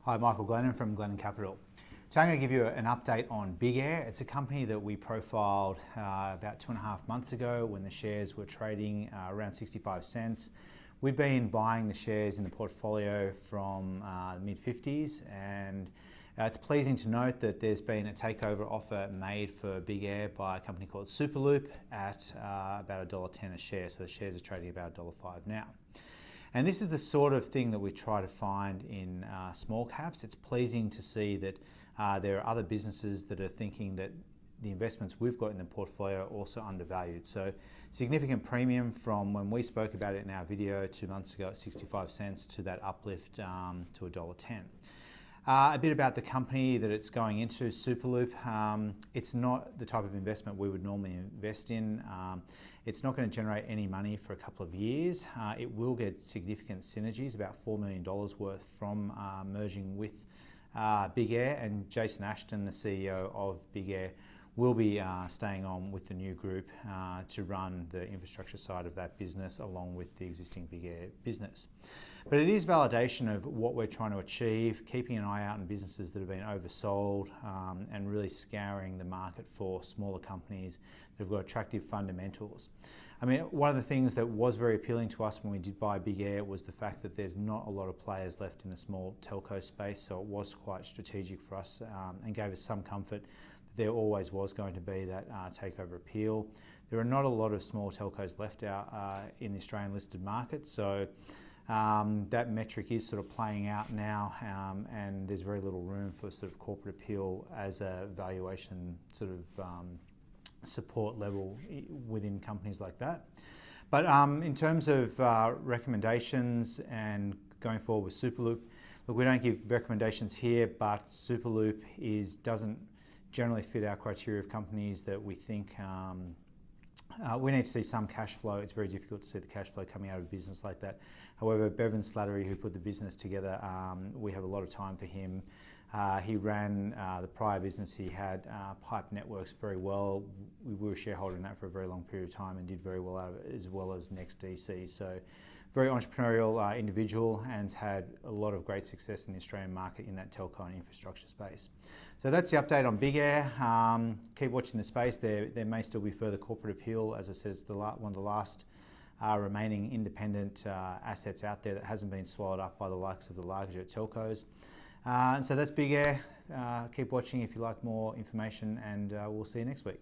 Hi, Michael Glennon from Glennon Capital. So I'm going to give you an update on BigAir. It's a company that we profiled about 2.5 months ago when the shares were trading around 65 cents. We've been buying the shares in the portfolio from the mid-50s, and it's pleasing to note that there's been a takeover offer made for BigAir by a company called Superloop at about $1.10 a share. So the shares are trading about $1.05 now. And this is the sort of thing that we try to find in small caps. It's pleasing to see that there are other businesses that are thinking that the investments we've got in the portfolio are also undervalued. So significant premium from when we spoke about it in our video 2 months ago at 65 cents to that uplift to $1.10. A bit about the company that it's going into, Superloop. It's not the type of investment we would normally invest in. It's not going to generate any money for a couple of years. It will get significant synergies, about $4 million worth from merging with BigAir, and Jason Ashton, the CEO of BigAir, will be staying on with the new group to run the infrastructure side of that business along with the existing BigAir business. But it is validation of what we're trying to achieve, keeping an eye out on businesses that have been oversold and really scouring the market for smaller companies that have got attractive fundamentals. I mean, one of the things that was very appealing to us when we did buy BigAir was the fact that there's not a lot of players left in the small telco space, so it was quite strategic for us and gave us some comfort that there always was going to be that takeover appeal. There are not a lot of small telcos left out in the Australian listed market, so that metric is sort of playing out now, and there's very little room for sort of corporate appeal as a valuation sort of support level within companies like that. But in terms of recommendations and going forward with Superloop, look, we don't give recommendations here, but Superloop doesn't generally fit our criteria of companies that we think we need to see some cash flow. It's very difficult to see the cash flow coming out of a business like that. However, Bevan Slattery, who put the business together, we have a lot of time for him. He ran the prior business he had, Pipe Networks, very well. We were a shareholder in that for a very long period of time and did very well out of it, as well as NextDC. So very entrepreneurial individual, and had a lot of great success in the Australian market in that telco and infrastructure space. So that's the update on BigAir. Keep watching the space. There may still be further corporate appeal. As I said, it's one of the last remaining independent assets out there that hasn't been swallowed up by the likes of the larger telcos. And so that's BigAir. Keep watching if you like more information, and we'll see you next week.